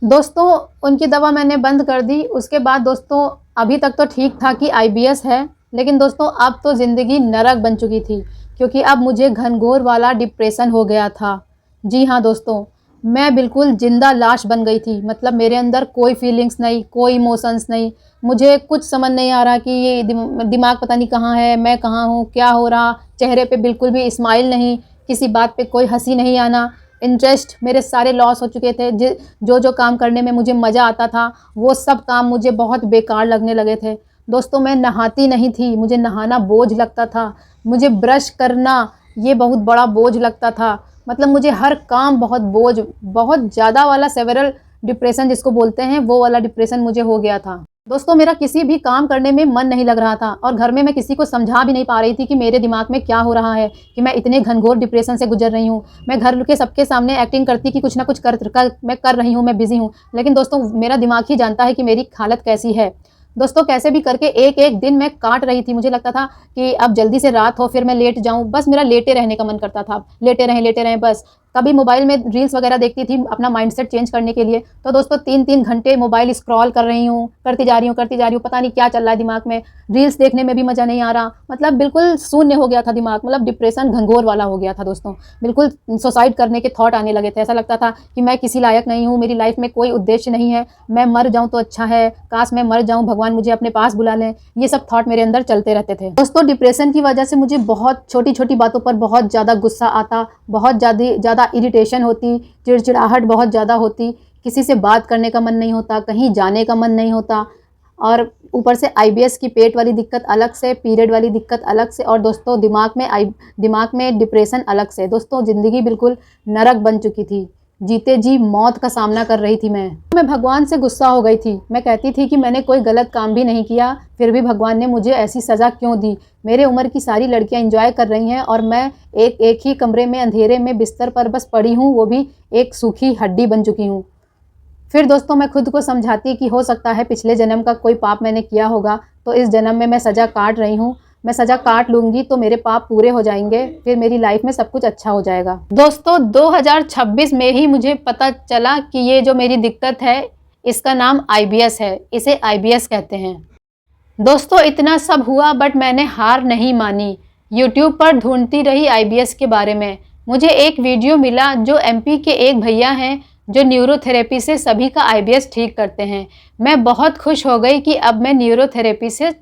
दोस्तों उनकी दवा मैंने बंद कर दी। उसके बाद दोस्तों अभी तक तो ठीक था कि आईबीएस है, लेकिन दोस्तों अब तो ज़िंदगी नरक बन चुकी थी, क्योंकि अब मुझे घनघोर वाला डिप्रेशन हो गया था। जी हाँ दोस्तों, मैं बिल्कुल ज़िंदा लाश बन गई थी। मतलब मेरे अंदर कोई फीलिंग्स नहीं, कोई इमोशंस नहीं। मुझे कुछ समझ नहीं आ रहा कि ये दिमाग पता नहीं कहाँ है, मैं कहाँ हूँ, क्या हो रहा। चेहरे पे बिल्कुल भी स्माइल नहीं, किसी बात पे कोई हँसी नहीं आना। इंटरेस्ट मेरे सारे लॉस हो चुके थे। जो जो काम करने में मुझे मज़ा आता था, वो सब काम मुझे बहुत बेकार लगने लगे थे। दोस्तों मैं नहाती नहीं थी, मुझे नहाना बोझ लगता था। मुझे ब्रश करना ये बहुत बड़ा बोझ लगता था। मतलब मुझे हर काम बहुत ज़्यादा वाला सेवरल डिप्रेशन जिसको बोलते हैं, वो वाला डिप्रेशन मुझे हो गया था। दोस्तों मेरा किसी भी काम करने में मन नहीं लग रहा था, और घर में मैं किसी को समझा भी नहीं पा रही थी कि मेरे दिमाग में क्या हो रहा है, कि मैं इतने घनघोर डिप्रेशन से गुजर रही हूँ। मैं घर के सबके सामने एक्टिंग करती कि कुछ ना कुछ मैं कर रही हूँ, मैं बिज़ी हूँ, लेकिन दोस्तों मेरा दिमाग ही जानता है कि मेरी हालत कैसी है। दोस्तों कैसे भी करके एक-एक दिन मैं काट रही थी। मुझे लगता था कि अब जल्दी से रात हो, फिर मैं लेट जाऊँ। बस मेरा लेटे रहने का मन करता था। लेटे रहें बस। कभी मोबाइल में रील्स वगैरह देखती थी अपना माइंडसेट चेंज करने के लिए। तो दोस्तों 3-3 घंटे मोबाइल स्क्रॉल कर रही हूँ, करती जा रही हूँ, पता नहीं क्या चल रहा है दिमाग में। रील्स देखने में भी मज़ा नहीं आ रहा। मतलब बिल्कुल शून्य हो गया था दिमाग। मतलब डिप्रेशन घंघोर वाला हो गया था दोस्तों। बिल्कुल सुसाइड करने के थॉट आने लगे थे। ऐसा लगता था कि मैं किसी लायक नहीं हूँ, मेरी लाइफ में कोई उद्देश्य नहीं है, मैं मर जाऊँ तो अच्छा है, काश मैं मर जाऊँ, भगवान मुझे अपने पास बुला लें। ये सब थॉट मेरे अंदर चलते रहते थे। दोस्तों डिप्रेशन की वजह से मुझे बहुत छोटी-छोटी बातों पर बहुत ज़्यादा गुस्सा आता, बहुत ज़्यादा इरिटेशन होती, चिड़चिड़ाहट बहुत ज़्यादा होती, किसी से बात करने का मन नहीं होता, कहीं जाने का मन नहीं होता, और ऊपर से आईबीएस की पेट वाली दिक्कत अलग से, पीरियड वाली दिक्कत अलग से, और दोस्तों दिमाग में डिप्रेशन अलग से। दोस्तों ज़िंदगी बिल्कुल नरक बन चुकी थी। जीते जी मौत का सामना कर रही थी मैं भगवान से गुस्सा हो गई थी। मैं कहती थी कि मैंने कोई गलत काम भी नहीं किया, फिर भी भगवान ने मुझे ऐसी सज़ा क्यों दी। मेरे उम्र की सारी लड़कियां एंजॉय कर रही हैं, और मैं एक ही कमरे में अंधेरे में बिस्तर पर बस पड़ी हूँ, वो भी एक सूखी हड्डी बन चुकी हूँ। फिर दोस्तों मैं खुद को समझाती कि हो सकता है पिछले जन्म का कोई पाप मैंने किया होगा, तो इस जन्म में मैं सज़ा काट रही हूँ। मैं सज़ा काट लूँगी तो मेरे पाप पूरे हो जाएंगे, फिर मेरी लाइफ में सब कुछ अच्छा हो जाएगा। दोस्तों 2026 में ही मुझे पता चला कि ये जो मेरी दिक्कत है, इसका नाम आईबीएस है। इसे आईबीएस कहते हैं। दोस्तों इतना सब हुआ, बट मैंने हार नहीं मानी। यूट्यूब पर ढूंढती रही आईबीएस के बारे में। मुझे एक वीडियो मिला जो एमपी के एक भैया हैं, जो न्यूरोथेरेपी से सभी का आईबीएस ठीक करते हैं। मैं बहुत खुश हो गई कि अब मैं न्यूरोथेरेपी से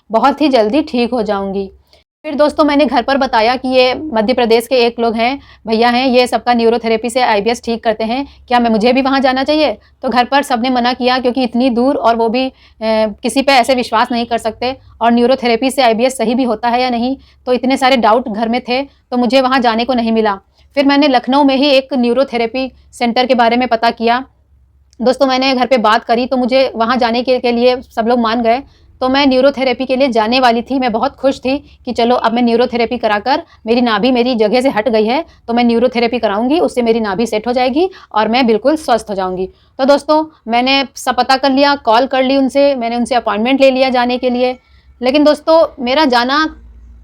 बहुत ही जल्दी ठीक हो जाऊंगी। फिर दोस्तों मैंने घर पर बताया कि ये मध्य प्रदेश के एक लोग हैं, भैया हैं, ये सबका न्यूरोथेरेपी से आईबीएस ठीक करते हैं, क्या मुझे भी वहाँ जाना चाहिए? तो घर पर सबने मना किया, क्योंकि इतनी दूर, और वो भी किसी पे ऐसे विश्वास नहीं कर सकते, और न्यूरोथेरेपी से आईबीएस सही भी होता है या नहीं, तो इतने सारे डाउट घर में थे, तो मुझे वहाँ जाने को नहीं मिला। फिर मैंने लखनऊ में ही एक न्यूरोथेरेपी सेंटर के बारे में पता किया। दोस्तों मैंने घर पे बात करी, तो मुझे वहाँ जाने के लिए सब लोग मान गए। तो मैं न्यूरोथेरेपी के लिए जाने वाली थी। मैं बहुत खुश थी कि चलो अब मैं न्यूरोथेरेपी कराकर, मेरी नाभि मेरी जगह से हट गई है, तो मैं न्यूरोथेरेपी कराऊंगी, उससे मेरी नाभि सेट हो जाएगी और मैं बिल्कुल स्वस्थ हो जाऊंगी। तो दोस्तों मैंने सब पता कर लिया, कॉल कर ली उनसे, मैंने उनसे अपॉइंटमेंट ले लिया जाने के लिए। लेकिन दोस्तों मेरा जाना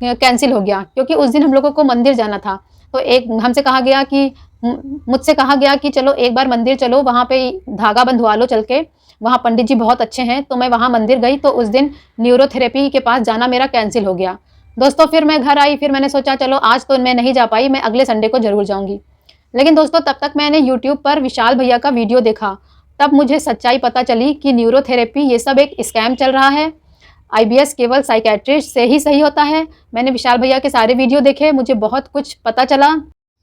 कैंसिल हो गया, क्योंकि उस दिन हम लोगों को मंदिर जाना था। तो एक हमसे कहा गया कि मुझसे कहा गया कि चलो एक बार मंदिर चलो, वहाँ पे धागा बंधवा लो चल के, वहाँ पंडित जी बहुत अच्छे हैं। तो मैं वहाँ मंदिर गई, तो उस दिन न्यूरोथेरेपी के पास जाना मेरा कैंसिल हो गया। दोस्तों फिर मैं घर आई, फिर मैंने सोचा चलो आज तो मैं नहीं जा पाई, मैं अगले संडे को ज़रूर जाऊँगी। लेकिन दोस्तों तब तक मैंने यूट्यूब पर विशाल भैया का वीडियो देखा। तब मुझे सच्चाई पता चली कि न्यूरोथेरेपी ये सब एक स्कैम चल रहा है। आईबीएस केवल साइकेट्रिस्ट से ही सही होता है। मैंने विशाल भैया के सारे वीडियो देखे, मुझे बहुत कुछ पता चला।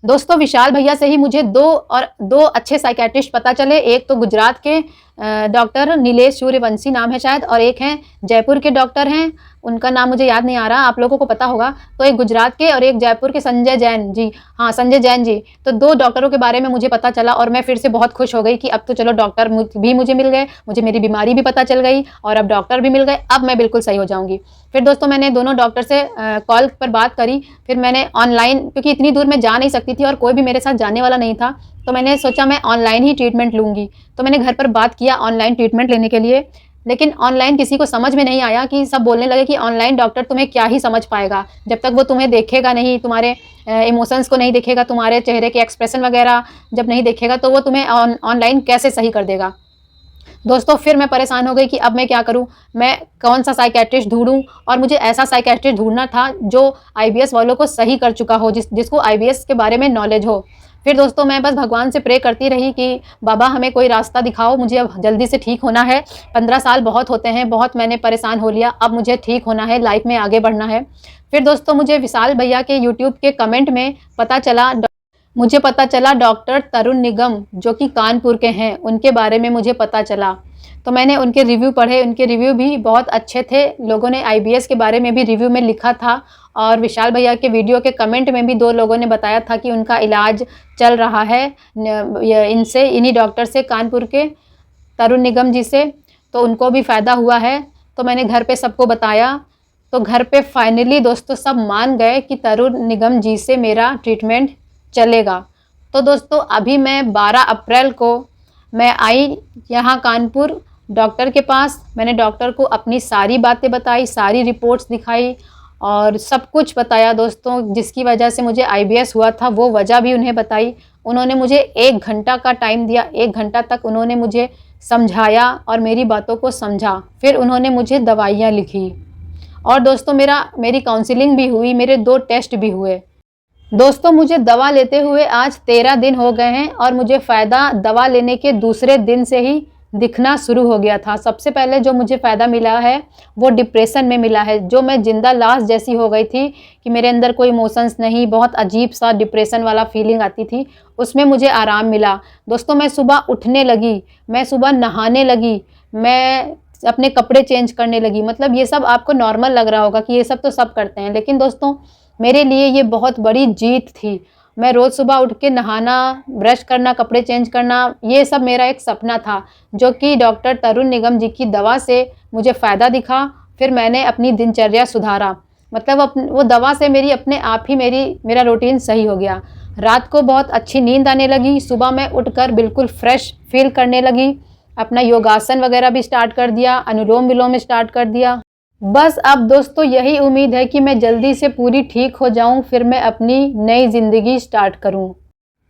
दोस्तों विशाल भैया से ही मुझे दो अच्छे साइकेट्रिस्ट पता चले। एक तो गुजरात के डॉक्टर नीलेश सूर्यवंशी नाम है शायद, और एक हैं जयपुर के डॉक्टर हैं, उनका नाम मुझे याद नहीं आ रहा, आप लोगों को पता होगा। तो एक गुजरात के और एक जयपुर के संजय जैन जी, हाँ संजय जैन जी। तो 2 डॉक्टरों के बारे में मुझे पता चला, और मैं फिर से बहुत खुश हो गई कि अब तो चलो डॉक्टर भी मुझे मिल गए, मुझे मेरी बीमारी भी पता चल गई, और अब डॉक्टर भी मिल गए, अब मैं बिल्कुल सही हो जाऊँगी। फिर दोस्तों मैंने दोनों डॉक्टर से कॉल पर बात करी। फिर मैंने ऑनलाइन, क्योंकि इतनी दूर मैं जा नहीं सकती थी और कोई भी मेरे साथ जाने वाला नहीं था, तो मैंने सोचा मैं ऑनलाइन ही ट्रीटमेंट लूँगी। तो मैंने घर पर बात किया ऑनलाइन ट्रीटमेंट लेने के लिए। लेकिन ऑनलाइन किसी को समझ में नहीं आया, कि सब बोलने लगे कि ऑनलाइन डॉक्टर तुम्हें क्या ही समझ पाएगा, जब तक वो तुम्हें देखेगा नहीं, तुम्हारे इमोशंस को नहीं देखेगा, तुम्हारे चेहरे के एक्सप्रेशन वगैरह जब नहीं देखेगा, तो वो तुम्हें ऑनलाइन कैसे सही कर देगा। दोस्तों फिर मैं परेशान हो गई कि अब मैं क्या करूं, मैं कौन सा साइकियाट्रिस्ट ढूंढूं। और मुझे ऐसा साइकियाट्रिस्ट ढूंढना था जो आईबीएस वालों को सही कर चुका हो, जिसको आईबीएस के बारे में नॉलेज हो। फिर दोस्तों मैं बस भगवान से प्रे करती रही कि बाबा हमें कोई रास्ता दिखाओ, मुझे अब जल्दी से ठीक होना है। 15 साल बहुत होते हैं, बहुत मैंने परेशान हो लिया, अब मुझे ठीक होना है, लाइफ में आगे बढ़ना है। फिर दोस्तों मुझे विशाल भैया के यूट्यूब के कमेंट में पता चला डॉक्टर तरुण निगम जो कि कानपुर के हैं, उनके बारे में मुझे पता चला। तो मैंने उनके रिव्यू पढ़े, उनके रिव्यू भी बहुत अच्छे थे। लोगों ने आईबीएस के बारे में भी रिव्यू में लिखा था, और विशाल भैया के वीडियो के कमेंट में भी 2 लोगों ने बताया था कि उनका इलाज चल रहा है इन्हीं डॉक्टर से, कानपुर के तरुण निगम जी से, तो उनको भी फ़ायदा हुआ है। तो मैंने घर पे सबको बताया, तो घर पे फाइनली दोस्तों सब मान गए कि तरुण निगम जी से मेरा ट्रीटमेंट चलेगा। तो दोस्तों अभी मैं 12 अप्रैल को मैं आई यहाँ कानपुर डॉक्टर के पास। मैंने डॉक्टर को अपनी सारी बातें बताई, सारी रिपोर्ट्स दिखाई और सब कुछ बताया दोस्तों, जिसकी वजह से मुझे आईबीएस हुआ था वो वजह भी उन्हें बताई। उन्होंने मुझे 1 घंटा का टाइम दिया, 1 घंटा तक उन्होंने मुझे समझाया और मेरी बातों को समझा। फिर उन्होंने मुझे दवाइयाँ लिखी, और दोस्तों मेरी काउंसलिंग भी हुई, मेरे 2 टेस्ट भी हुए। दोस्तों मुझे दवा लेते हुए आज 13 दिन हो गए हैं, और मुझे फ़ायदा दवा लेने के दूसरे दिन से ही दिखना शुरू हो गया था। सबसे पहले जो मुझे फ़ायदा मिला है वो डिप्रेशन में मिला है। जो मैं जिंदा लाश जैसी हो गई थी कि मेरे अंदर कोई इमोशंस नहीं, बहुत अजीब सा डिप्रेशन वाला फीलिंग आती थी, उसमें मुझे आराम मिला। दोस्तों मैं सुबह उठने लगी, मैं सुबह नहाने लगी, मैं अपने कपड़े चेंज करने लगी। मतलब ये सब आपको नॉर्मल लग रहा होगा कि ये सब तो सब करते हैं, लेकिन दोस्तों मेरे लिए ये बहुत बड़ी जीत थी। मैं रोज़ सुबह उठ के नहाना, ब्रश करना, कपड़े चेंज करना, ये सब मेरा एक सपना था, जो कि डॉक्टर तरुण निगम जी की दवा से मुझे फ़ायदा दिखा। फिर मैंने अपनी दिनचर्या सुधारा, मतलब वो दवा से मेरी अपने आप ही मेरा रूटीन सही हो गया। रात को बहुत अच्छी नींद आने लगी, सुबह मैं उठकर बिल्कुल फ्रेश फील करने लगी। अपना योगासन वगैरह भी स्टार्ट कर दिया, अनुलोम विलोम स्टार्ट कर दिया। बस अब दोस्तों यही उम्मीद है कि मैं जल्दी से पूरी ठीक हो जाऊं, फिर मैं अपनी नई ज़िंदगी स्टार्ट करूं।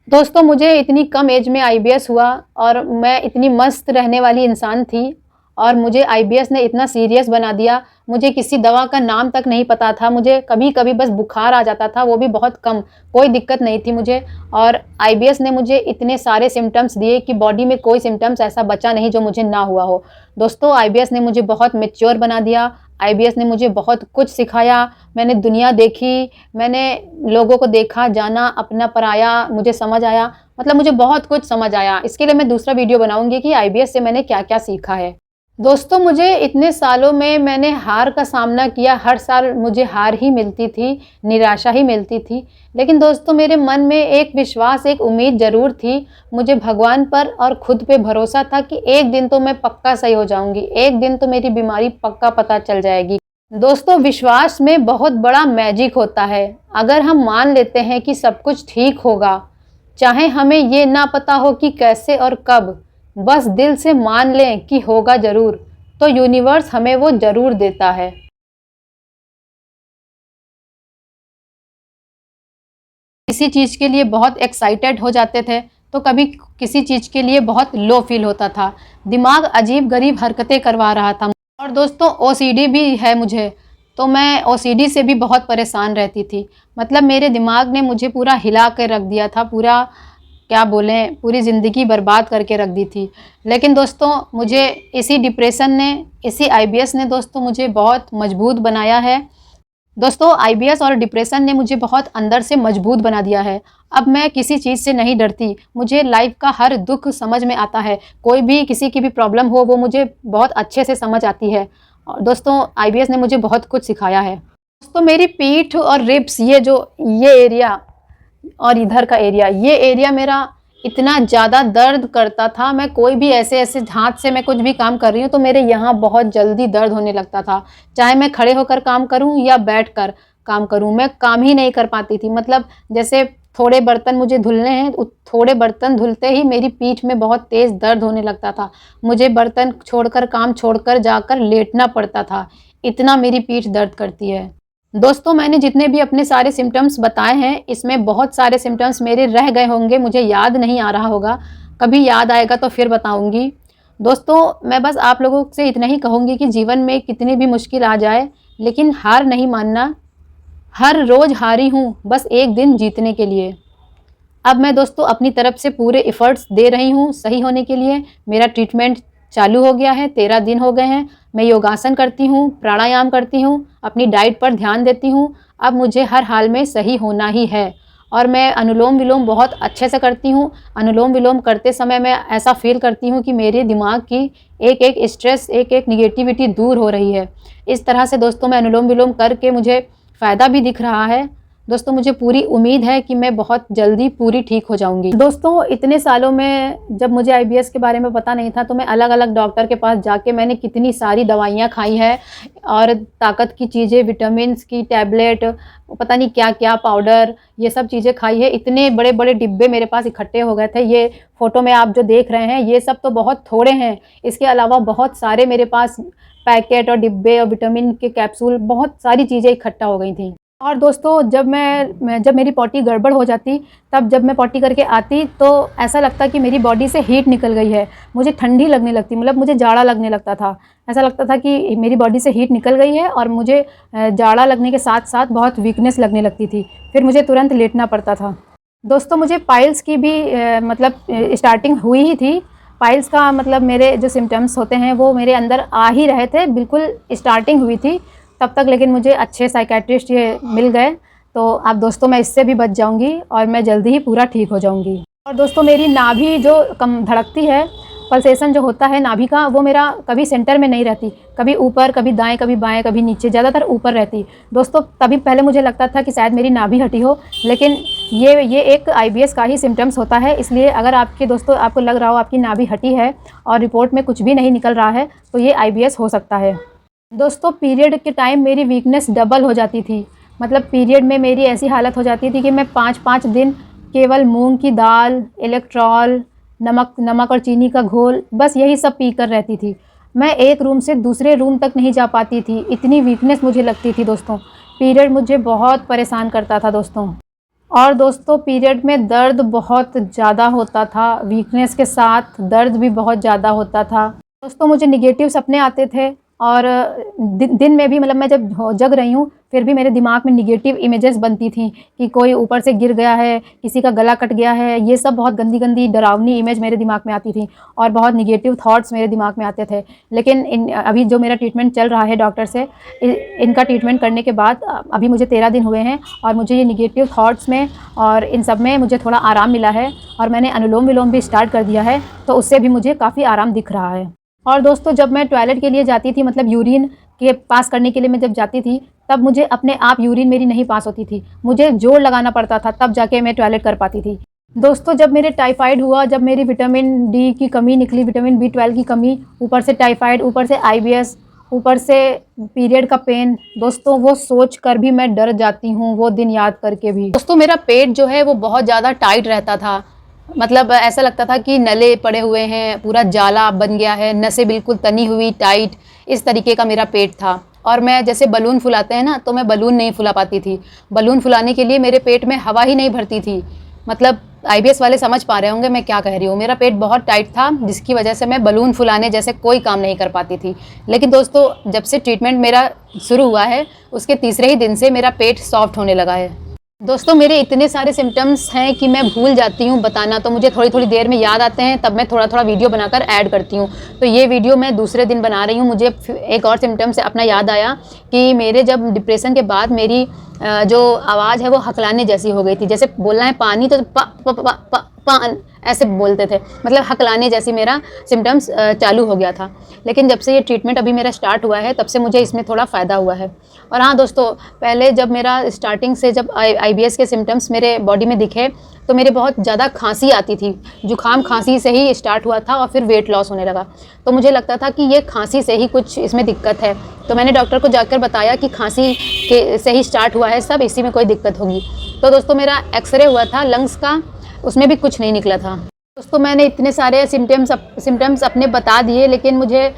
दोस्तों मुझे इतनी कम एज में आईबीएस हुआ, और मैं इतनी मस्त रहने वाली इंसान थी, और मुझे आईबीएस ने इतना सीरियस बना दिया। मुझे किसी दवा का नाम तक नहीं पता था, मुझे कभी कभी बस बुखार आ जाता था, वो भी बहुत कम, कोई दिक्कत नहीं थी मुझे। और आईबीएस ने मुझे इतने सारे सिम्टम्स दिए कि बॉडी में कोई सिम्टम्स ऐसा बचा नहीं जो मुझे ना हुआ हो। दोस्तों आईबीएस ने मुझे बहुत मैच्योर बना दिया, आईबीएस ने मुझे बहुत कुछ सिखाया। मैंने दुनिया देखी, मैंने लोगों को देखा, जाना, अपना पराया मुझे समझ आया, मतलब मुझे बहुत कुछ समझ आया। इसके लिए मैं दूसरा वीडियो बनाऊंगी कि आईबीएस से मैंने क्या क्या सीखा है। दोस्तों मुझे इतने सालों में मैंने हार का सामना किया, हर साल मुझे हार ही मिलती थी, निराशा ही मिलती थी, लेकिन दोस्तों मेरे मन में एक विश्वास, एक उम्मीद ज़रूर थी। मुझे भगवान पर और खुद पे भरोसा था कि एक दिन तो मैं पक्का सही हो जाऊंगी, एक दिन तो मेरी बीमारी पक्का पता चल जाएगी। दोस्तों विश्वास में बहुत बड़ा मैजिक होता है। अगर हम मान लेते हैं कि सब कुछ ठीक होगा, चाहे हमें ये ना पता हो कि कैसे और कब, बस दिल से मान लें कि होगा ज़रूर, तो यूनिवर्स हमें वो ज़रूर देता है। किसी चीज़ के लिए बहुत एक्साइटेड हो जाते थे, तो कभी किसी चीज़ के लिए बहुत लो फील होता था, दिमाग अजीब गरीब हरकतें करवा रहा था। और दोस्तों ओसीडी भी है मुझे, तो मैं ओसीडी से भी बहुत परेशान रहती थी। मतलब मेरे दिमाग ने मुझे पूरा हिला कर रख दिया था, पूरा क्या बोलें, पूरी ज़िंदगी बर्बाद करके रख दी थी। लेकिन दोस्तों मुझे इसी डिप्रेशन ने, इसी आईबीएस ने दोस्तों मुझे बहुत मजबूत बनाया है। दोस्तों आईबीएस और डिप्रेशन ने मुझे बहुत अंदर से मजबूत बना दिया है। अब मैं किसी चीज़ से नहीं डरती, मुझे लाइफ का हर दुख समझ में आता है। कोई भी किसी की भी प्रॉब्लम हो वो मुझे बहुत अच्छे से समझ आती है। और दोस्तों आईबीएस ने मुझे बहुत कुछ सिखाया है। दोस्तों मेरी पीठ और रिब्स, ये एरिया और इधर का एरिया, ये एरिया मेरा इतना ज़्यादा दर्द करता था। मैं कोई भी ऐसे हाथ से मैं कुछ भी काम कर रही हूँ तो मेरे यहाँ बहुत जल्दी दर्द होने लगता था। चाहे मैं खड़े होकर काम करूँ या बैठ कर काम करूँ, मैं काम ही नहीं कर पाती थी। मतलब जैसे थोड़े बर्तन मुझे धुलने हैं, थोड़े बर्तन धुलते ही मेरी पीठ में बहुत तेज़ दर्द होने लगता था। मुझे बर्तन छोड़कर, काम छोड़कर जाकर लेटना पड़ता था, इतना मेरी पीठ दर्द करती है। दोस्तों मैंने जितने भी अपने सारे सिम्टम्स बताए हैं, इसमें बहुत सारे सिम्टम्स मेरे रह गए होंगे, मुझे याद नहीं आ रहा होगा, कभी याद आएगा तो फिर बताऊंगी। दोस्तों मैं बस आप लोगों से इतना ही कहूँगी कि जीवन में कितनी भी मुश्किल आ जाए लेकिन हार नहीं मानना। हर रोज़ हारी हूँ बस एक दिन जीतने के लिए। अब मैं दोस्तों अपनी तरफ से पूरे एफ़र्ट्स दे रही हूँ सही होने के लिए। मेरा ट्रीटमेंट चालू हो गया है, 13 दिन हो गए हैं। मैं योगासन करती हूँ, प्राणायाम करती हूँ, अपनी डाइट पर ध्यान देती हूँ। अब मुझे हर हाल में सही होना ही है और मैं अनुलोम विलोम बहुत अच्छे से करती हूँ। अनुलोम विलोम करते समय मैं ऐसा फ़ील करती हूँ कि मेरे दिमाग की एक-एक स्ट्रेस, एक-एक नेगेटिविटी दूर हो रही है। इस तरह से दोस्तों मैं अनुलोम विलोम करके मुझे फ़ायदा भी दिख रहा है। दोस्तों मुझे पूरी उम्मीद है कि मैं बहुत जल्दी पूरी ठीक हो जाऊंगी। दोस्तों इतने सालों में जब मुझे आईबीएस के बारे में पता नहीं था तो मैं अलग अलग डॉक्टर के पास जाके मैंने कितनी सारी दवाइयाँ खाई है और ताकत की चीज़ें, विटामिन्स की टैबलेट, पता नहीं क्या क्या पाउडर, ये सब चीज़ें खाई है। इतने बड़े बड़े डिब्बे मेरे पास इकट्ठे हो गए थे। ये फ़ोटो में आप जो देख रहे हैं ये सब तो बहुत थोड़े हैं, इसके अलावा बहुत सारे मेरे पास पैकेट और डिब्बे और विटामिन के कैप्सूल, बहुत सारी चीज़ें इकट्ठा हो गई थी। और दोस्तों जब मेरी पॉटी गड़बड़ हो जाती, तब जब मैं पॉटी करके आती तो ऐसा लगता कि मेरी बॉडी से हीट निकल गई है, मुझे ठंडी लगने लगती, मतलब मुझे जाड़ा लगने लगता था। ऐसा लगता था कि मेरी बॉडी से हीट निकल गई है और मुझे जाड़ा लगने के साथ साथ बहुत वीकनेस लगने लगती थी, फिर मुझे तुरंत लेटना पड़ता था। दोस्तों मुझे पाइल्स की भी मतलब स्टार्टिंग हुई ही थी। पाइल्स का मतलब मेरे जो सिम्टम्स होते हैं वो मेरे अंदर आ ही रहे थे, बिल्कुल स्टार्टिंग हुई थी तब तक, लेकिन मुझे अच्छे साइकेट्रिस्ट ये मिल गए तो अब दोस्तों मैं इससे भी बच जाऊंगी और मैं जल्दी ही पूरा ठीक हो जाऊंगी। और दोस्तों मेरी नाभि जो कम धड़कती है, पल्सेशन जो होता है नाभि का, वो मेरा कभी सेंटर में नहीं रहती, कभी ऊपर, कभी दाएं, कभी बाएं, कभी नीचे, ज़्यादातर ऊपर रहती। दोस्तों तभी पहले मुझे लगता था कि शायद मेरी नाभि हटी हो, लेकिन ये एक आईबीएस का ही सिम्टम्स होता है। इसलिए अगर आपके दोस्तों आपको लग रहा हो आपकी नाभि हटी है और रिपोर्ट में कुछ भी नहीं निकल रहा है तो ये आईबीएस हो सकता है। दोस्तों पीरियड के टाइम मेरी वीकनेस डबल हो जाती थी, मतलब पीरियड में मेरी ऐसी हालत हो जाती थी कि मैं 5-5 दिन केवल मूंग की दाल, इलेक्ट्रॉल, नमक और चीनी का घोल, बस यही सब पीकर रहती थी। मैं एक रूम से दूसरे रूम तक नहीं जा पाती थी, इतनी वीकनेस मुझे लगती थी दोस्तों। पीरियड मुझे बहुत परेशान करता था दोस्तों। और दोस्तों पीरियड में दर्द बहुत ज़्यादा होता था, वीकनेस के साथ दर्द भी बहुत ज़्यादा होता था। दोस्तों मुझे निगेटिव सपने आते थे और दिन में भी, मतलब मैं जब जग रही हूँ फिर भी मेरे दिमाग में निगेटिव इमेजेस बनती थी कि कोई ऊपर से गिर गया है, किसी का गला कट गया है, ये सब बहुत गंदी गंदी डरावनी इमेज मेरे दिमाग में आती थी और बहुत निगेटिव थॉट्स मेरे दिमाग में आते थे। लेकिन अभी जो मेरा ट्रीटमेंट चल रहा है डॉक्टर से, इनका ट्रीटमेंट करने के बाद अभी मुझे 13 दिन हुए हैं और मुझे ये निगेटिव थॉट्स में और इन सब में मुझे थोड़ा आराम मिला है और मैंने अनुलोम विलोम भी स्टार्ट कर दिया है, तो उससे भी मुझे काफ़ी आराम दिख रहा है। और दोस्तों जब मैं टॉयलेट के लिए जाती थी, मतलब यूरिन के पास करने के लिए मैं जब जाती थी, तब मुझे अपने आप यूरिन मेरी नहीं पास होती थी, मुझे जोर लगाना पड़ता था तब जाके मैं टॉयलेट कर पाती थी। दोस्तों जब मेरे टाइफाइड हुआ, जब मेरी विटामिन डी की कमी निकली, विटामिन B12 की कमी, ऊपर से टाइफाइड, ऊपर से आईबीएस, ऊपर से पीरियड का पेन, दोस्तों वो सोच कर भी मैं डर जाती हूँ, वो दिन याद करके भी। दोस्तों मेरा पेट जो है वो बहुत ज़्यादा टाइट रहता था, मतलब ऐसा लगता था कि नले पड़े हुए हैं, पूरा जाला बन गया है, नसें बिल्कुल तनी हुई टाइट, इस तरीके का मेरा पेट था। और मैं जैसे बलून फुलाते हैं ना, तो मैं बलून नहीं फुला पाती थी। बलून फुलाने के लिए मेरे पेट में हवा ही नहीं भरती थी। मतलब आईबीएस वाले समझ पा रहे होंगे मैं क्या कह रही हूँ। मेरा पेट बहुत टाइट था जिसकी वजह से मैं बलून फुलाने जैसे कोई काम नहीं कर पाती थी। लेकिन दोस्तों जब से ट्रीटमेंट मेरा शुरू हुआ है उसके तीसरे ही दिन से मेरा पेट सॉफ्ट होने लगा है। दोस्तों मेरे इतने सारे सिम्टम्स हैं कि मैं भूल जाती हूँ बताना, तो मुझे थोड़ी थोड़ी देर में याद आते हैं, तब मैं थोड़ा थोड़ा वीडियो बनाकर ऐड करती हूँ। तो ये वीडियो मैं दूसरे दिन बना रही हूँ। मुझे एक और सिम्टम्स अपना याद आया कि मेरे जब डिप्रेशन के बाद मेरी जो आवाज़ है वो हकलाने जैसी हो गई थी। जैसे बोलना है पानी तो पान ऐसे बोलते थे, मतलब हकलाने जैसी मेरा सिम्टम्स चालू हो गया था। लेकिन जब से ये ट्रीटमेंट अभी मेरा स्टार्ट हुआ है तब से मुझे इसमें थोड़ा फ़ायदा हुआ है। और हाँ दोस्तों, पहले जब मेरा स्टार्टिंग से जब आईबीएस के सिम्टम्स मेरे बॉडी में दिखे तो मेरे बहुत ज़्यादा खांसी आती थी। जुकाम खांसी से ही स्टार्ट हुआ था और फिर वेट लॉस होने लगा। तो मुझे लगता था कि ये खांसी से ही कुछ इसमें दिक्कत है। तो मैंने डॉक्टर को जाकर बताया कि खांसी के से ही स्टार्ट हुआ है सब, इसी में कोई दिक्कत होगी। तो दोस्तों मेरा एक्सरे हुआ था लंग्स का, उसमें भी कुछ नहीं निकला था। दोस्तों मैंने इतने सारे सिम्टम्स अपने बता दिए, लेकिन मुझे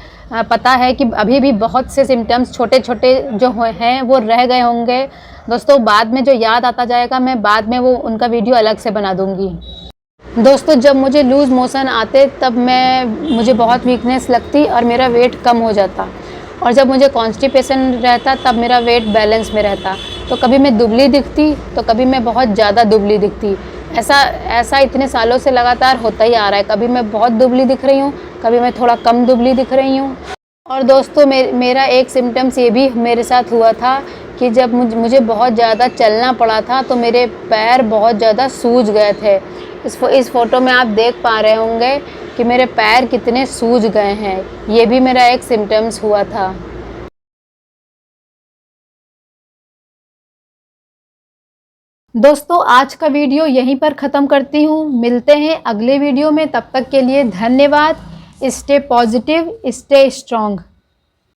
पता है कि अभी भी बहुत से सिम्टम्स छोटे छोटे जो हैं वो रह गए होंगे। दोस्तों बाद में जो याद आता जाएगा मैं बाद में वो उनका वीडियो अलग से बना दूंगी। दोस्तों जब मुझे लूज़ मोशन आते तब मुझे बहुत वीकनेस लगती और मेरा वेट कम हो जाता, और जब मुझे कॉन्स्टिपेशन रहता तब मेरा वेट बैलेंस में रहता। तो कभी मैं दुबली दिखती तो कभी मैं बहुत ज़्यादा दुबली दिखती। ऐसा इतने सालों से लगातार होता ही आ रहा है। कभी मैं बहुत दुबली दिख रही हूँ, कभी मैं थोड़ा कम दुबली दिख रही हूँ। और दोस्तों मेरा एक सिम्टम्स ये भी मेरे साथ हुआ था कि जब मुझे बहुत ज़्यादा चलना पड़ा था तो मेरे पैर बहुत ज़्यादा सूज गए थे। इस फ़ोटो में आप देख पा रहे होंगे कि मेरे पैर कितने सूज गए हैं। ये भी मेरा एक सिम्टम्स हुआ था। दोस्तों आज का वीडियो यहीं पर ख़त्म करती हूँ। मिलते हैं अगले वीडियो में, तब तक के लिए धन्यवाद। Stay positive, stay strong.